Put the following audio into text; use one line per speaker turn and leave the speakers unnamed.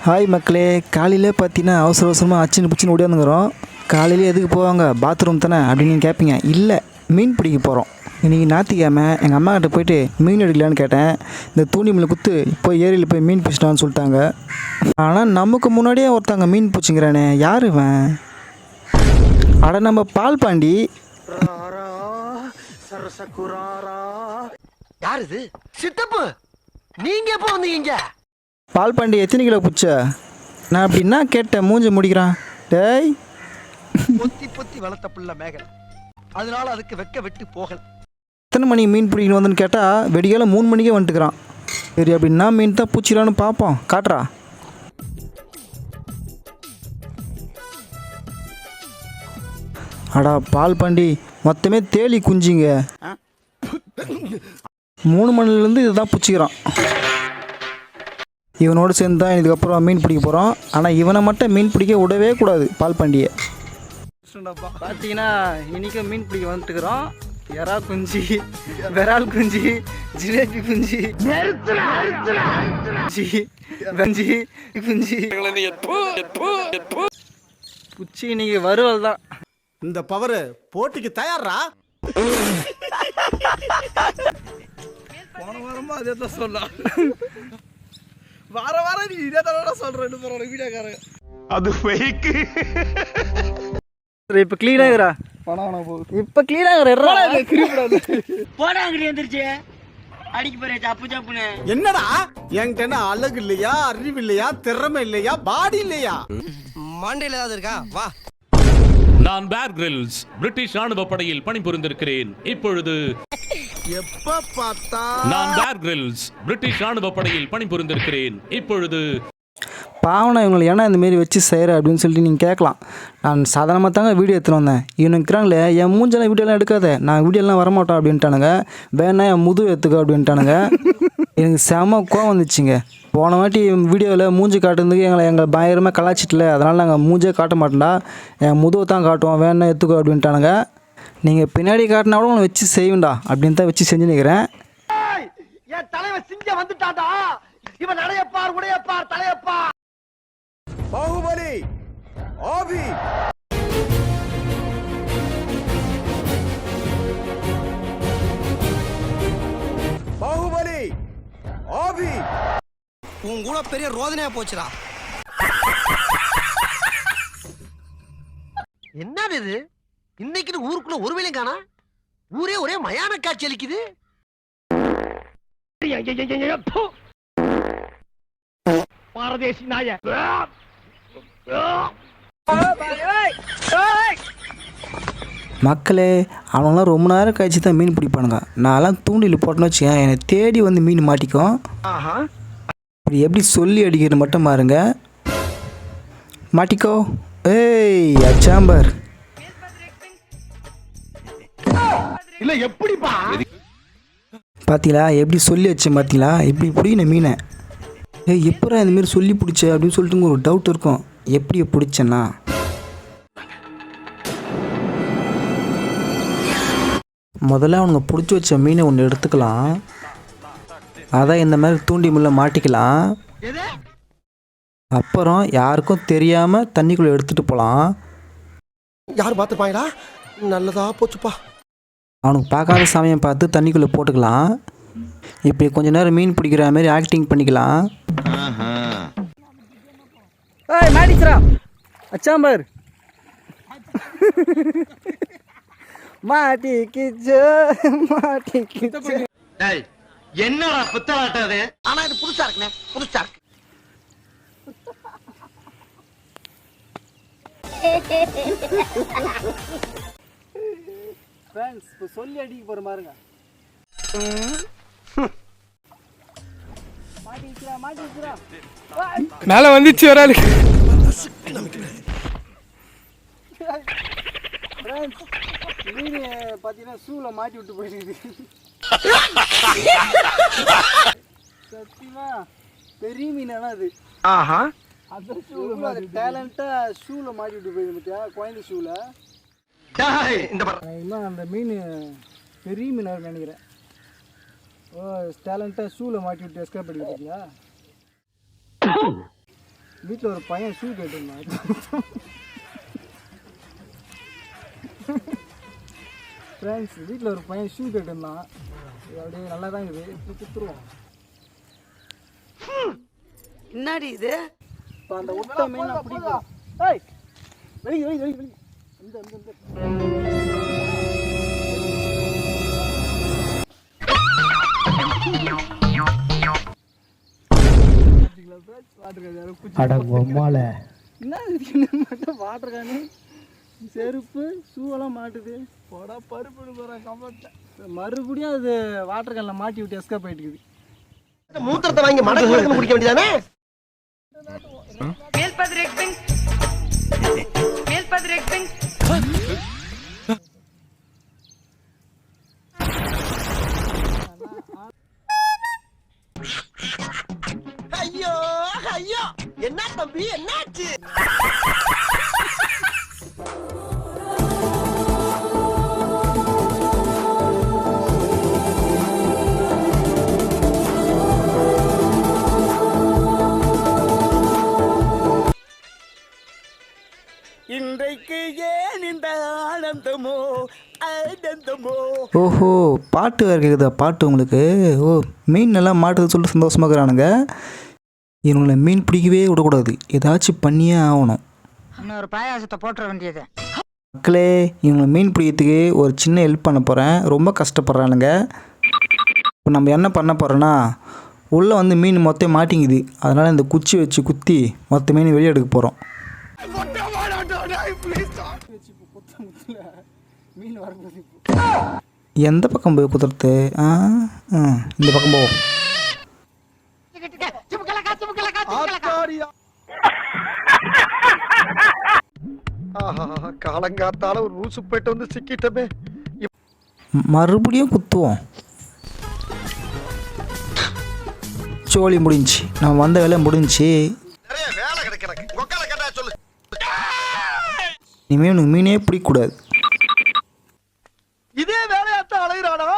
Hi மக்களே, காலையிலே பார்த்தீங்கன்னா அவசரமாக அச்சின்னு பிடிச்சின்னு ஓடியாந்துக்கிறோம். காலையிலே எதுக்கு போவாங்க, பாத்ரூம் தானே அப்படின்னு நீங்கள் கேட்பீங்க. இல்லை, மீன் பிடிக்க போகிறோம். இன்றைக்கி ஞாயிற்றுக்கிழமை எங்கள் அம்மா கிட்ட போயிட்டு மீன் எடுக்கலான்னு கேட்டேன். இந்த தூண்டி மீன் குத்து போய் ஏரியில் போய் மீன் பிடிச்சிட்டான்னு சொல்லிட்டாங்க. ஆனால் நமக்கு முன்னாடியே ஒருத்தாங்க மீன் பிடிச்சிங்கிறானே, யார் இவன்? அட நம்ம பால் பாண்டி.
யார் இது? சித்தப்பு, நீங்க எப்போ வந்தீங்க?
பால் பாண்டி எத்தனை கிலோ பிடிச்ச? நான் அப்படின்னா கேட்டேன், மூஞ்சி முடிக்கிறான். டேய்,
பொத்தி பொத்தி வளர்த்த பிள்ளை மேகன், அதனால அதுக்கு வெக்க வெட்டு போகல.
எத்தனை மணி மீன் பிடிக்கணும் வந்துன்னு கேட்டால் வெடிகால 3 மணிக்கே வந்துட்டுக்கிறான். சரி, அப்படின்னா மீன் தான் பூச்சிடலான்னு பார்ப்போம். காட்டுறா. அடா பால் பாண்டி, மொத்தமே தேலி குஞ்சிங்க. 3 மணிலேருந்து இதுதான் பிடிச்சிக்கிறான். இவனோடு சேர்ந்து தான் இதுக்கப்புறம் மீன் பிடிக்க போகிறோம். ஆனால் இவனை மட்டும் மீன் பிடிக்க விடவே கூடாது. பால் பாண்டியை பார்த்தீங்கன்னா இன்றைக்கும் மீன் பிடிக்க வந்துட்டுக்கிறோம். எறா குஞ்சு, விரால் குஞ்சு, ஜிலேபி குஞ்சு, வெஞ்சி குஞ்சு, குச்சி இன்னைக்கு வறுவல் தான்.
இந்த பவர் போட்டிக்கு தயாரா?
போன வாரமா அதே தான் சொல்லலாம். வாரம் நீ இதே தடவை சொல்றேன் வீடியோக்காரங்க.
அது ஃபேக்.
இப்போ க்ளீனாகிறா இப்போ க்ளீனாகிற
வந்துருச்சு அடிக்க போறேன் சப்பு சப்புன்னு.
என்னடா என்கிட்ட அழகு இல்லையா, அறிவு இல்லையா, திறமை இல்லையா, பாடி இல்லையா?
மண்டையில ஏதாவது இருக்கா? வா.
நான் பேர் கிரில்ஸ், பிரிட்டிஷ் ராணுவ படையில் பணிபுரிந்திருக்கிறேன். இப்பொழுது
எப்ப பார்த்தா
நான் பேர் கிரில்ஸ், பிரிட்டிஷ் ராணுவ படையில் பணிபுரிந்திருக்கிறேன். இப்பொழுது
பாவனை இவங்களை ஏன்னா இந்தமாரி வச்சு செய்கிற அப்படின்னு சொல்லிட்டு நீங்கள் கேட்கலாம். நான் சாதாரணமாக தாங்க வீடியோ எடுத்துகிட்டு வந்தேன். இவனுக்கு இருக்கிறாங்களே, என் மூஞ்செல்லாம் வீடியோலாம் எடுக்காத, நான் வீடியோலாம் வரமாட்டோம் அப்படின்ட்டானுங்க. வேணா என் முதுகு எடுத்துக்க அப்படின்ட்டானுங்க. எனக்கு செம கோவம் வந்துச்சுங்க. போன வாட்டி வீடியோவில் மூஞ்சி காட்டுறதுக்கு எங்களை பயங்கரமாக கலாச்சிட்டல, அதனால் நாங்கள் மூஞ்சே காட்ட மாட்டோம்டா, என் முதுவை தான் காட்டுவோம், வேணா எடுத்துக்கோ அப்படின்ட்டானுங்க. நீங்கள் பின்னாடி காட்டினா கூட உங்களை வச்சு செய்வேண்டா அப்படின்னு தான் வச்சு செஞ்சு நிற்கிறேன்.
என் தலைவன் சிங்க வந்துட்டாடா. இவன் நடையப்பார், உடையப்பார், தலையப்பார்.
பாகுபலி ஆபி. பாகுபலி ஆபி.
உன் கூட பெரிய ரோதனையா போச்சுடா. என்னது இது? இன்னைக்கு ஊருக்குள்ள ஒரு வேலையும் காணா. ஊரே ஒரே மயான காட்சி அளிக்குது. பாரதேசி நாய.
மக்களே, அவங்களாம் ரொம்ப நேரம் கழிச்சு தான் மீன் பிடிப்பானுங்க. நான்லாம் தூண்டில் போட்டேன்னு வச்சுக்கேன், என்னை தேடி வந்து மீன் மாட்டிக்கும். இப்படி எப்படி சொல்லி அடிக்கிறது மட்டும் பாருங்க. மாட்டிக்கோ. ஏய் அச்சாம்பர்.
இல்ல எப்படிப்பா?
பார்த்தீங்களா எப்படி சொல்லி வச்சேன்? பார்த்தீங்களா எப்படி பிடிக்கணும் மீனை? ஏய் எப்படா இந்தமாரி சொல்லி பிடிச்ச அப்படின்னு சொல்லிட்டு ஒரு டவுட் இருக்கும். எப்படி பிடிச்சேன்னா, முதல்ல அவனுங்க பிடிச்சி வச்ச மீனை ஒன்று எடுத்துக்கலாம். அதான் இந்த மாதிரி தூண்டி முள்ள மாட்டிக்கலாம். அப்புறம் யாருக்கும் தெரியாமல் தண்ணிக்குள்ளே எடுத்துகிட்டு போகலாம்.
யார் பார்த்துப்பாங்களா? நல்லதா போச்சுப்பா.
அவனுக்கு பார்க்காத சமயம் பார்த்து தண்ணிக்குள்ளே போட்டுக்கலாம். இப்படி கொஞ்ச நேரம் மீன் பிடிக்கிற மாதிரி ஆக்டிங் பண்ணிக்கலாம். ஏய் மாட்டிச்சுரா அச்சாம்பர். மாட்டிக்கிச்சு மாட்டிக்கிச்சு.
டேய் என்னடா புத்தலாட்டது? ஆனா இது புதுசா இருக்குனே, புதுசா இருக்கு.
ஃப்ரெண்ட்ஸ் இப்போ சொல்லி அடிக்க போகிற பாருங்க.
மேல வந்துச்சு வராது.
மீன் பார்த்தீங்கன்னா ஷூவில் மாட்டி விட்டு போயிடுது. சத்தியமா பெரிய மீனானா அது. அந்த ஷூவில் அது டேலண்டாக ஷூவில் மாட்டி விட்டு போயிடுது. பார்த்தியா, குழந்தை ஷூவில். அந்த மீன் பெரிய மீனாக நினைக்கிறேன். ஓ டேலண்டாக ஷூவில் மாட்டி விட்டு எஸ்கேப் பண்ணிக்கிட்டீங்களா? வீட்டில் ஒரு பையன் ஷூ கேட்டுருந்தான். ஃப்ரெண்ட்ஸ், வீட்டில் ஒரு பையன் ஷூ கேட்டுருந்தான். இது அப்படியே நல்லா தான் இருக்குது. இப்போ குத்துருவோம்.
என்னடி இது?
இப்போ அந்த ஒட்டை மீன் அப்படி ஏய் வெளியே வெளியே வெளியே வெளியே இந்த இந்த மட்டும் வாட்டர் கானு செருப்பு ஷூவெல்லாம் மாட்டுது. போடா பருப்பு போகிறேன் கம்பத்தை. மறுபடியும் அது வாட்டர் கேனில் மாட்டி விட்டு எஸ்கேப் ஆகிட்டு இருக்குது.
மூத்திரத்தை வாங்கி மடக்கு குடிக்க வேண்டியதானே? ஐயோ ஐயோ, என்ன தம்பி என்னாச்சு?
இன்றைக்கு ஏன் இந்த ஆனந்தமோ ஆனந்தமோ.
ஓஹோ, பாட்டு வேறு கேட்குதா? பாட்டு உங்களுக்கு? ஓ, மீன் நல்லா மாட்டுறது சொல்லிட்டு சந்தோஷமாக இருக்கிறானுங்க. இவங்களை மீன் பிடிக்கவே விடக்கூடாது, ஏதாச்சும் பண்ணியே ஆகணும்.
இன்னொரு பாயாசத்தை போட்டுற வேண்டியது.
மக்களே, இவங்களை மீன் பிடிக்கிறதுக்கு ஒரு சின்ன ஹெல்ப் பண்ண போகிறேன். ரொம்ப கஷ்டப்படுறானுங்க. இப்போ நம்ம என்ன பண்ண போகிறோன்னா, உள்ளே வந்து மீன் மொத்தம் மாட்டிங்குது. அதனால் இந்த குச்சி வச்சு குத்தி மொத்த மீன் வெளியே எடுக்க போகிறோம். எந்த பக்கம் போய் குத்துறது? இந்த பக்கம் போவோம்.
காலங்காத்தால ஒரு ரூசு போயிட்டு வந்து சிக்கிட்டமே.
மறுபடியும் குத்துவோம். சோழி முடிஞ்சு, நம்ம வந்த வேலை முடிஞ்சு.
நிறைய வேலை கிடைக்கிறக்கு கொக்கல கேட்டா சொல்லு.
இனிமேல் உனக்கு மீனே பிடிக்கக்கூடாது.
இதே வேலையாத்தான் அலைகிறானா?